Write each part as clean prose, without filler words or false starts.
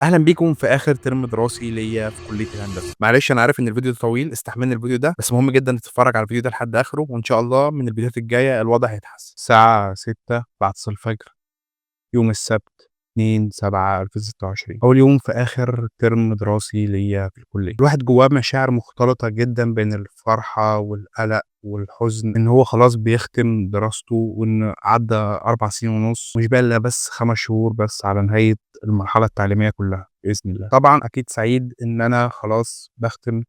اهلا بيكم في اخر ترم دراسي ليا في كليه الهندسه. معلش انا عارف ان الفيديو ده طويل، استحملني الفيديو ده، بس مهم جدا تتفرج على الفيديو ده لحد اخره، وان شاء الله من الفيديوهات الجايه الوضع هيتحسن. الساعه 6 بعد صلاه الفجر، يوم السبت 2/7/2026، اول يوم في اخر ترم دراسي ليا في الكليه. الواحد جواه مشاعر مختلطه جدا بين الفرحه والقلق والحزن ان هو خلاص بيختم دراسته، وان عدى 4 سنين ونص، مش بقى الا بس 5 شهور بس على نهايه المرحله التعليميه كلها باذن الله. طبعا اكيد سعيد ان انا خلاص بختم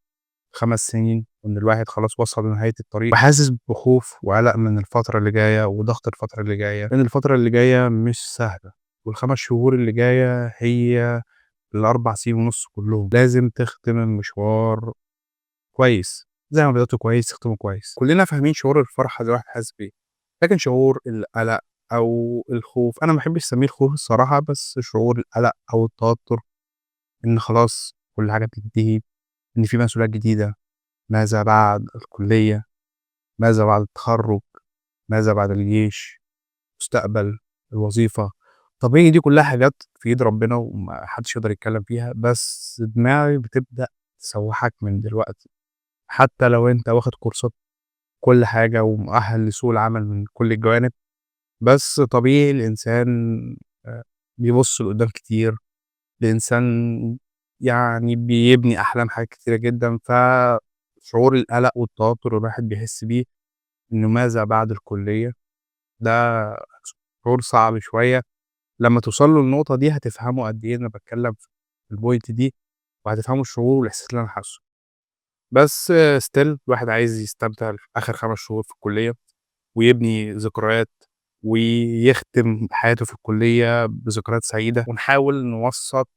5 سنين، وإن الواحد خلاص وصل لنهاية الطريق، وحاسس بخوف وقلق من الفترة اللي جاية وضغط الفترة اللي جاية، لأن الفترة اللي جاية مش سهلة، وال5 شهور اللي جاية هي ال4 سنين ونص كلهم. لازم تختم المشوار كويس، زي ما بدأته كويس تختمه كويس. كلنا فاهمين شعور الفرحة اللي الواحد حاسس بيه، لكن شعور القلق أو الخوف، أنا ما بحبش أسميه الخوف الصراحة، بس شعور القلق أو التوتر إن خلاص كل حاجة بتنتهي، إن في مسؤوليات جديدة، ماذا بعد الكلية، ماذا بعد التخرُّج، ماذا بعد الجيش، مستقبل، الوظيفة. طبيعي دي كلّها حاجات في إيد ربنا وما حدّش يقدر يتكلّم فيها، بس دماغي بتبدأ تسوّحك من دلوقتي، حتى لو أنت واخد كورسات كل حاجة ومؤهَّل لسوق العمل من كل الجوانب، بس طبيعي الإنسان آآ بيبُص لقدّام كتير، الإنسان يعني بيبني أحلام حاجات كتيرة جدًا، فشعور القلق والتوتُّر اللي الواحد بيحس بيه إنه ماذا بعد الكلية، ده شعور صعب شوية. لمّا توصلوا للنقطة دي هتفهموا قد إيه أنا باتكلّم في الpoint دي، وهتفهموا الشعور والإحساس اللي أنا حاسّه. بس still الواحد عايز يستمتع آخر 5 شهور في الكلية، ويبني ذكريات، ويختم حياته في الكلية بذكريات سعيدة، ونحاول نوثّق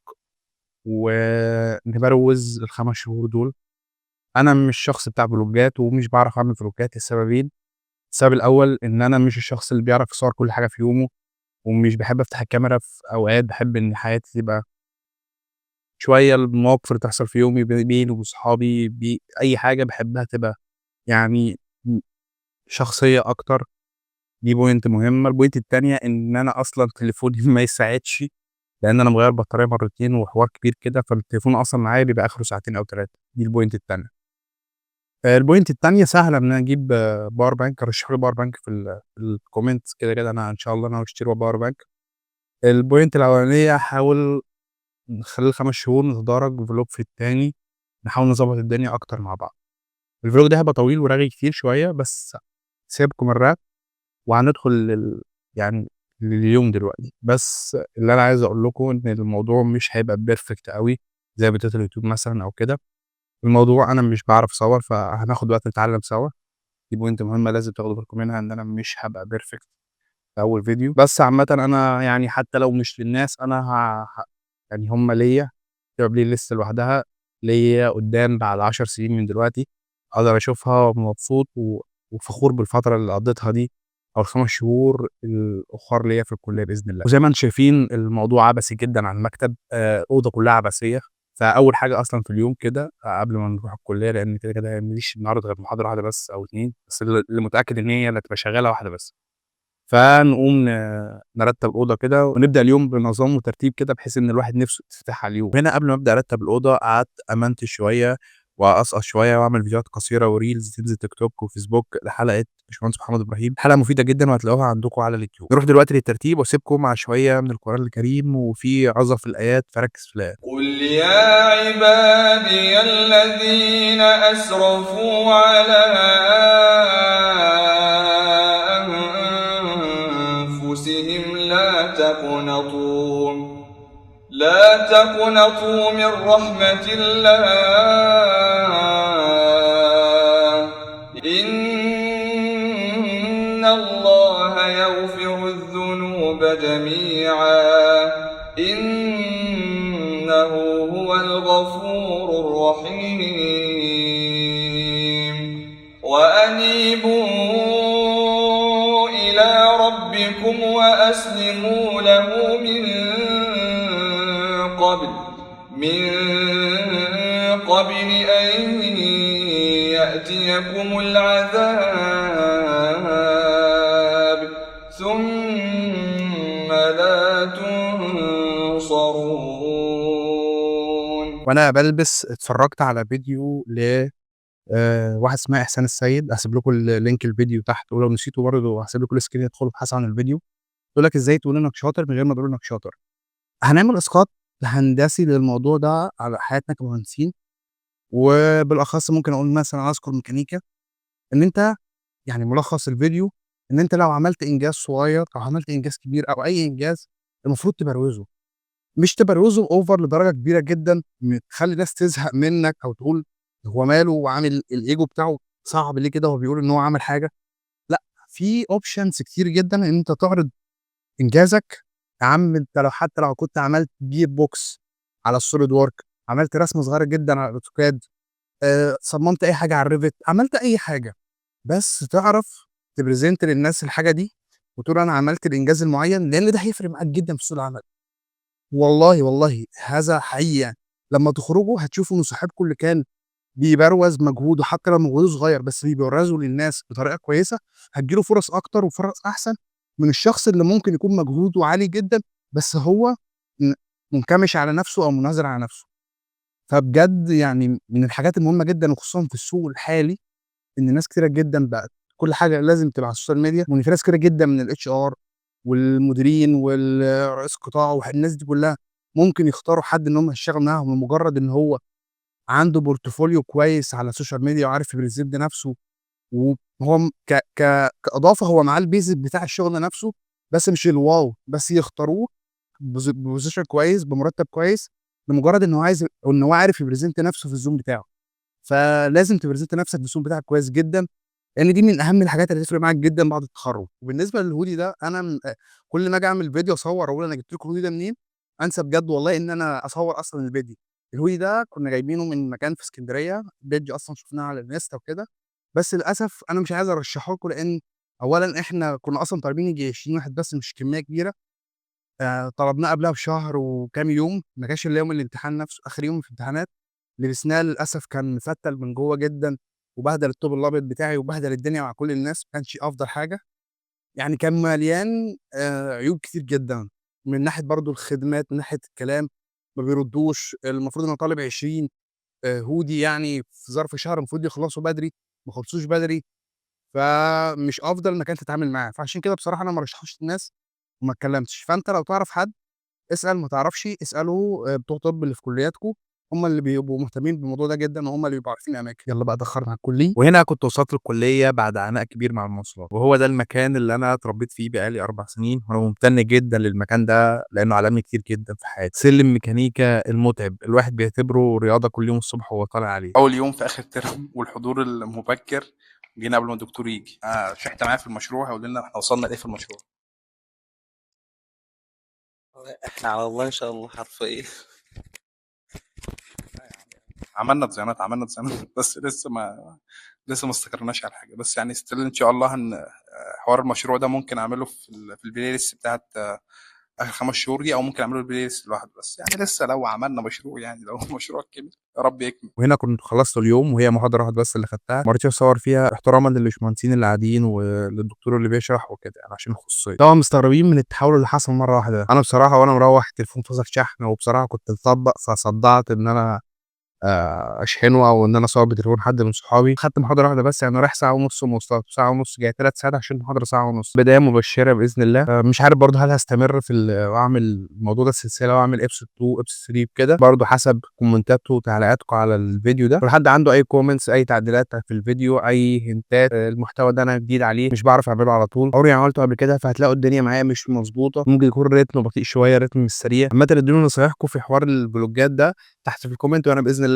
ونبروز ال5 شهور دول. أنا مش شخص بتاع فلوجات ومش باعرف أعمل فلوجات لسببين. السبب الأول إن أنا مش الشخص اللي بيعرف يصوّر كل حاجة في يومه، ومش باحب أفتح الكاميرا في أوقات، باحب إن حياتي تبقى شوية المواقف اللي تحصل في يومي بيني وبين صحابي أي حاجة باحبها تبقى يعني شخصية أكتر، دي point مهمة. الpoint التانية إن أنا أصلًا تليفوني ما يساعدش، لإن أنا مغيّر بطارية مرّتين وحوار كبير كده، فالتليفون أصلًا معايا بيبقى آخره ساعتين أو 3، دي الpoint التانية. الpoint التانية سهلة إن أنا أجيب power bank، رشحوا لي power bank في الcomments كده، أنا إن شاء الله ناوي أشتري power bank. الpoint الأولانية أحاول خلال ال5 شهور نتدارك vlog في التاني، نحاول نضبّط الدنيا أكتر مع بعض. الvlog ده هيبقى طويل ورغي كتير شوية، بس سيبكم من الرغي وهندخل يعني لليوم دلوقتي. بس اللي أنا عايز أقول لكم إن الموضوع مش هيبقى perfect أوي زي فيديوهات اليوتيوب مثلًا أو كده. الموضوع أنا مش باعرف أصوّر، فهناخد وقت نتعلّم سوا، دي point مهمة لازم تاخدوا بالكم منها، إن أنا مش هابقى perfect في أول فيديو. بس عامةً أنا يعني حتى لو مش للناس، أنا يعني هم ليّا، تبقى playlist لوحدها ليّا قدّام بعد 10 سنين من دلوقتي، أقدر أشوفها مبسوط وفخور بالفترة اللي قضيتها دي، أو ال5 شهور الأخر ليّا في الكلية بإذن الله. وزي ما أنتم شايفين الموضوع عبثي جدًا على المكتب، الأوضة كلّها عبثية. فأول حاجة أصلًا في اليوم كده قبل ما نروح الكلية، لإن كده ما ليش النهارده غير محاضرة واحدة بس أو 2، بس اللي متأكد إن هي اللي هتبقى شغالة واحدة بس. فنقوم نرتّب الأوضة كده، ونبدأ اليوم بنظام وترتيب كده، بحيث إن الواحد نِفْسه تفتح على اليوم. هنا قبل ما أبدأ أرتّب الأوضة، قعدت أمنتج شوية وأقصقص شوية وأعمل فيديوهات قصيرة وreels تنزل تيك توك وفيسبوك لحلقة باشمهندس محمد إبراهيم، حلقة مفيدة جدًا وهتلاقوها عندكم على اليوتيوب. نروح دلوقتي للترتيب وأسيبكم مع شوية من القرآن الكريم، وفي عظة في الآيات فركّز في الآيات. قل يا عبادي الذين أسرفوا على أنفسهم لا تقنطوا من رحمة الله، إن الله يغفر الذنوب جميعا، إنه هو الغفور الرحيم. وأنيبوا إلى ربكم وأسلموا له من قبل أن يأتيكم العذاب ثم لا تنصرون. وانا بلبس اتفرجت على فيديو ل واحد اسمها احسان السيد، هسيب لكم اللينك الفيديو تحت، ولو نسيتوا برضه هسيب لكم السكرين ادخلوا ابحثوا عن الفيديو. بيقول لك ازاي تقول انك شاطر من غير ما تقول انك شاطر. هنعمل اسقاط هندسي للموضوع ده على حياتنا كمهندسين، وبالاخص ممكن اقول مثلا اذكر ميكانيكا. ان انت يعني ملخص الفيديو ان انت لو عملت انجاز صغير او عملت انجاز كبير او اي انجاز المفروض تبروزه، مش تبروزه اوفر لدرجه كبيره جدا تخلي الناس تزهق منك او تقول هو ماله وعامل الايجو بتاعه صعب ليه كده، هو بيقول ان هو عمل حاجه. لا، في اوبشنز كتير جدا ان انت تعرض انجازك. يا عم انت لو حتى لو كنت عملت جير بوكس على السوليد وورك، عملت رسمه صغيره جدا على الاوتوكاد، صممت اي حاجه على الريفت، عملت اي حاجه، بس تعرف تبريزنت للناس الحاجه دي وتقول انا عملت الانجاز المعين، لان ده هيفرق معاك جدا في سوق العمل. والله والله هذا حقيقي يعني. لما تخرجوا هتشوفوا ان صاحبكم اللي كان بيبروز مجهوده حتى لو مجهوده صغير بس بيبرزه للناس بطريقه كويسه، هتجيله فرص اكتر وفرص احسن من الشخص اللي ممكن يكون مجهوده عالي جدا بس هو م- منكمش على نفسه او منعزل على نفسه. فبجد يعني من الحاجات المهمه جدا وخصوصا في السوق الحالي ان ناس كتيره جدا بقت كل حاجه لازم تبقى على السوشيال ميديا، وان في ناس كتيره جدا من الاتش ار والمديرين والرئيس القطاع والناس دي كلها ممكن يختاروا حد ان هم يشتغلوا معاهم لمجرد ان هو عنده بورتفوليو كويس على السوشيال ميديا وعارف يبريزنت نفسه، وهو كاضافه هو معاه البيزك بتاع الشغل نفسه، بس مش الواو، بس يختاروه بوزيشن كويس بمرتب كويس لمجرد ان هو عايز ان هو عارف يبريزنت نفسه في الزوم بتاعه. فلازم تبريزنت نفسك في الزوم بتاعك كويس جدا، لان دي من اهم الحاجات اللي هتفرق معاك جدا بعد التخرج. وبالنسبه للهودي ده انا كل ما اجي اعمل فيديو اصور اقول انا جبت لكم الهودي ده منين، انسى بجد والله ان انا اصور اصلا الفيديو. الهودي ده كنا جايبينه من مكان في اسكندريه، بيج اصلا شفناه على الانستا وكده، بس للاسف انا مش عايز ارشحه لكم لان اولا احنا كنا اصلا طالبين يجي 20 واحد بس مش كميه كبيره. طلبناه قبلها بشهر وكام يوم، ما جاش الا يوم الامتحان نفسه اخر يوم في الامتحانات. لبسناه للاسف كان مفتل من جوه جدا، وبهدل الطوب الابيض بتاعي وبهدل الدنيا مع كل الناس، ما كانش افضل حاجه. يعني كان مليان عيوب كتير جدا من ناحيه برضو الخدمات، من ناحيه الكلام ما بيردوش. المفروض انا طالب 20 هودي يعني في ظرف شهر المفروض يخلصوا بدري، ما خلصوش بدري، فمش افضل انك انت تتعامل معاه. فعشان كده بصراحه انا ما رشحوش للناس وما اتكلمتش. فانت لو تعرف حد اسال، ما تعرفش اساله بتوع طب اللي في كلياتكم، هم اللي بيبقوا مهتمين بالموضوع ده جدا وهم اللي بيبقوا عارفين الاماكن. يلا بقى دخلنا على الكليه، وهنا كنت وصلت الكليه بعد عناء كبير مع المواصلات، وهو ده المكان اللي انا اتربيت فيه بقالي 4 سنين، وانا ممتن جدا للمكان ده لانه علمني كتير جدا في حياتي. سلم ميكانيكا المتعب الواحد بيعتبره رياضه كل يوم الصبح وهو طالع عليه. اول يوم في اخر ترم والحضور المبكر، جينا قبل ما الدكتور يجي شحت معايا في المشروع هيقول لنا احنا وصلنا لايه في المشروع. احنا على الله ان شاء الله حرفيا. عملنا ديزاينات بس لسه ما استقرناش على حاجه، بس يعني ستيل ان شاء الله حوار المشروع ده ممكن اعمله في البلاي ليست بتاعت اخر 5 شهور دي، او ممكن اعمله البلاي ليست لوحده، بس يعني لسه لو عملنا مشروع يعني لو المشروع كمل يا رب يكمل. وهنا كنت خلصت اليوم وهي محاضره واحده بس اللي خدتها، ما رضيتش اصور فيها احتراما للباشمهندسين اللي قاعدين وللدكتور اللي بيشرح وكده يعني عشان الخصوصيه. طبعا مستغربين من التحول اللي حصل مره واحده. انا بصراحه وانا مروح التليفون فصل شحن، وبصراحه كنت مطبق فصدعت ان انا اشحنه او ان انا اصور بتليفون حد من صحابي. خدت محاضره واحده بس يعني رايح ساعه ونص مواصلات، ساعه ونص جاي 3 ساعات عشان محاضره ساعه ونص. بدايه مبشره باذن الله. مش عارف برضه هل هستمر في واعمل الموضوع ده سلسله واعمل ابس 2 ابس 3 كده، برضه حسب كومنتاتكم وتعليقاتكم على الفيديو ده. لو حد عنده اي كومنتس اي تعديلات في الفيديو اي هنتات، المحتوى ده انا جديد عليه مش بعرف اعمله على طول، عمري ما عملته قبل كده، فهتلاقوا الدنيا معايا مش مظبوطه، ممكن يكون الريتم بطيء شويه، رتم مش سريع. عامه ادوني نصايحكم في حوار الفلوجات ده تحت في الكومنت، وانا باذن الله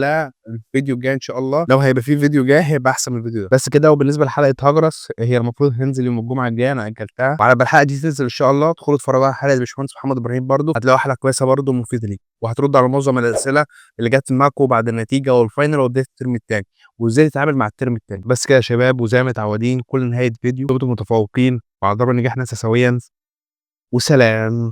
الفيديو الجاي ان شاء الله لو هيبقى فيه فيديو جاي هيبقى احسن من الفيديو ده. بس كده. وبالنسبه لحلقه هجرس هي المفروض تنزل يوم الجمعه الجايه، انا اجلتها، وعلى ما الحلقه دي تنزل ان شاء الله ادخلوا اتفرجوا على حلقه الباشمهندس محمد ابراهيم، برضو هتلاقوا حلقه كويسه برضو مفيده ليك، وهترد على معظم الاسئله اللي جت معاكم بعد النتيجه والفاينل وبدايه الترم الثاني وازاي تتعامل مع الترم الثاني. بس كده يا شباب، وزي ما متعودين كل نهايه فيديو انتم متفوقين وعذروا نجاحنا سويا، وسلام.